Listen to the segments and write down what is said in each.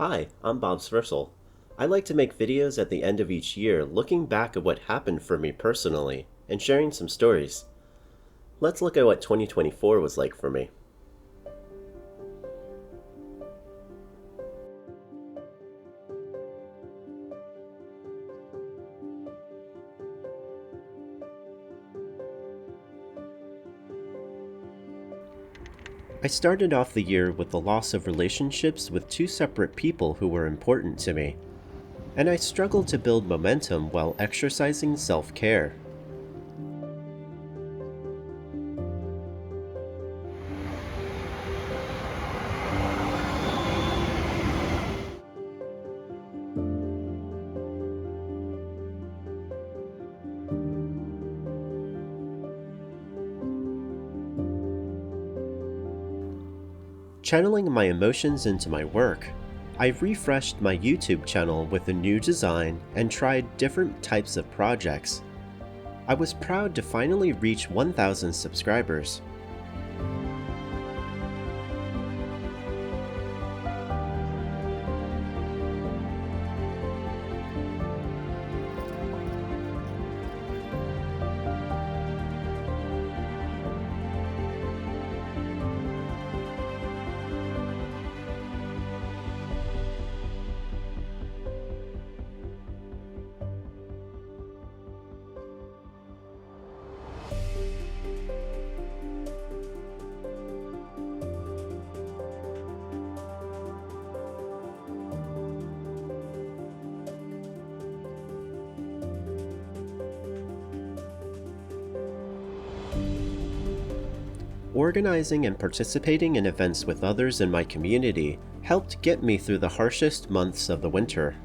Hi, I'm Bob Sversel. I like to make videos at the end of each year looking back at what happened for me personally and sharing some stories. Let's look at what 2024 was like for me. I started off the year with the loss of relationships with two separate people who were important to me, and I struggled to build momentum while exercising self-care. Channeling my emotions into my work, I refreshed my YouTube channel with a new design and tried different types of projects. I was proud to finally reach 1,000 subscribers. Organizing and participating in events with others in my community helped get me through the harshest months of the winter.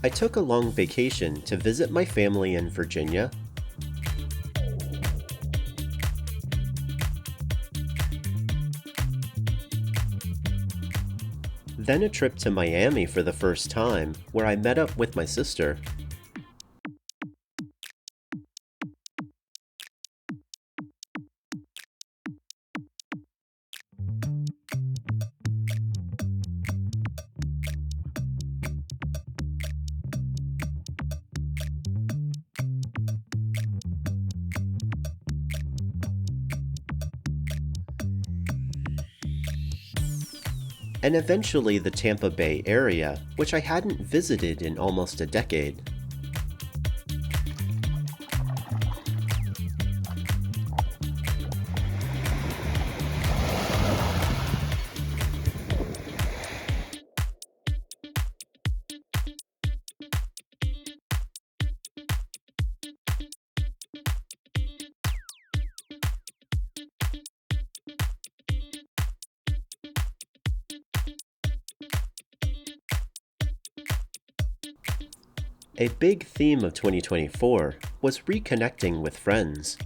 I took a long vacation to visit my family in Virginia. Then a trip to Miami for the first time, where I met up with my sister. And eventually the Tampa Bay area, which I hadn't visited in almost a decade. A big theme of 2024 was reconnecting with friends.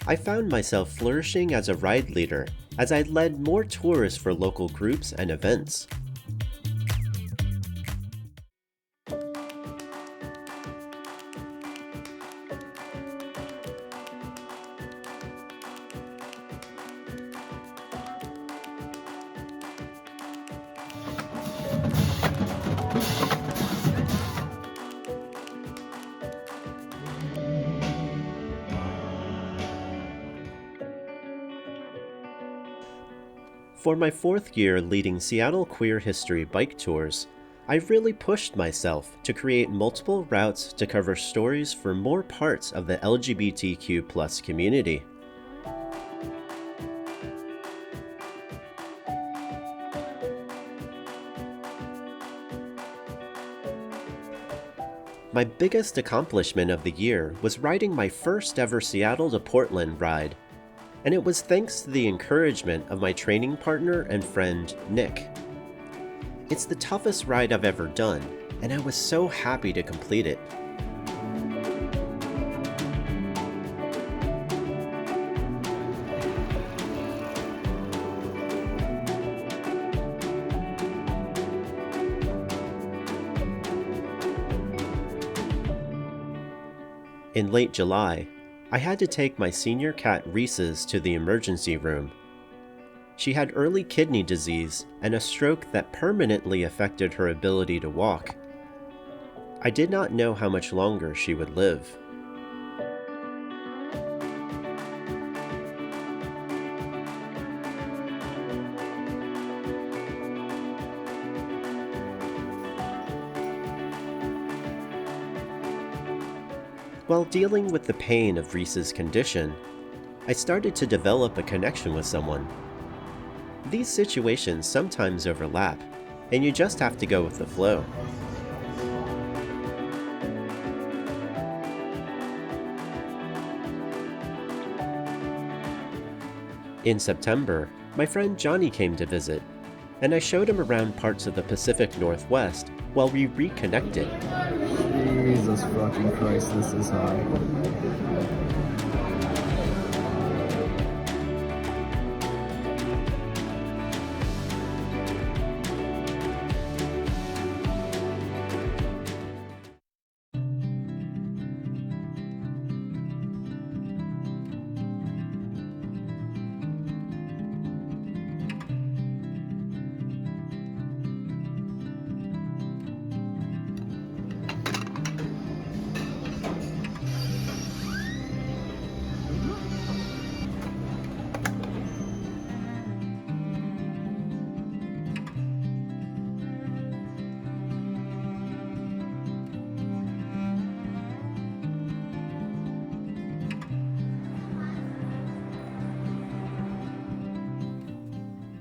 I found myself flourishing as a ride leader as I led more tours for local groups and events. For my fourth year leading Seattle Queer History bike tours, I really pushed myself to create multiple routes to cover stories for more parts of the LGBTQ+ community. My biggest accomplishment of the year was riding my first ever Seattle to Portland ride, and it was thanks to the encouragement of my training partner and friend, Nick. It's the toughest ride I've ever done, and I was so happy to complete it. In late July, I had to take my senior cat Reese's to the emergency room. She had early kidney disease and a stroke that permanently affected her ability to walk. I did not know how much longer she would live. While dealing with the pain of Reese's condition, I started to develop a connection with someone. These situations sometimes overlap, and you just have to go with the flow. In September, my friend Johnny came to visit, and I showed him around parts of the Pacific Northwest while we reconnected. Jesus fucking Christ, this is high.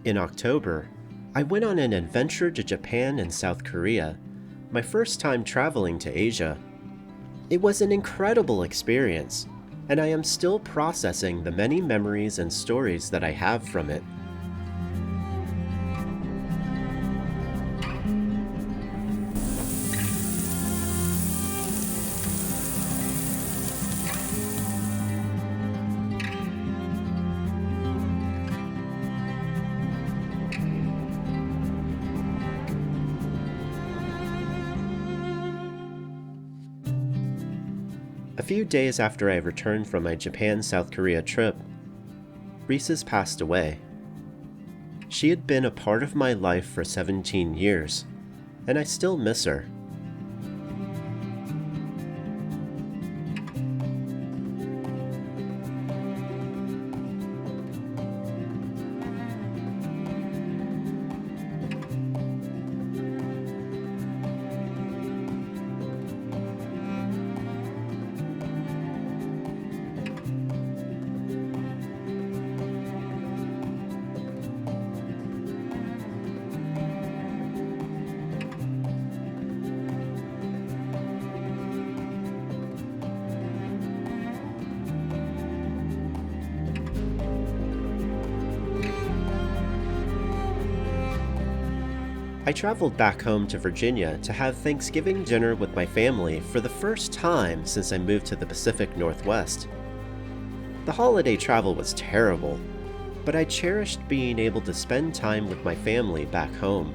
In October, I went on an adventure to Japan and South Korea, my first time traveling to Asia. It was an incredible experience, and I am still processing the many memories and stories that I have from it. A few days after I returned from my Japan-South Korea trip, Reese's passed away. She had been a part of my life for 17 years, and I still miss her. I traveled back home to Virginia to have Thanksgiving dinner with my family for the first time since I moved to the Pacific Northwest. The holiday travel was terrible, but I cherished being able to spend time with my family back home.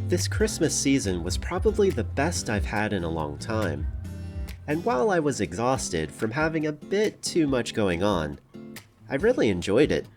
This Christmas season was probably the best I've had in a long time. And while I was exhausted from having a bit too much going on, I really enjoyed it.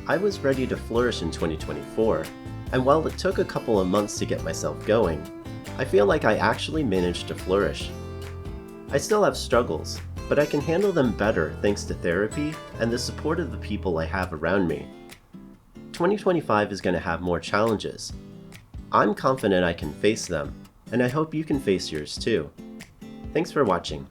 I was ready to flourish in 2024, and while it took a couple of months to get myself going, I feel like I actually managed to flourish. I still have struggles, but I can handle them better thanks to therapy and the support of the people I have around me. 2025 is going to have more challenges. I'm confident I can face them, and I hope you can face yours too. Thanks for watching.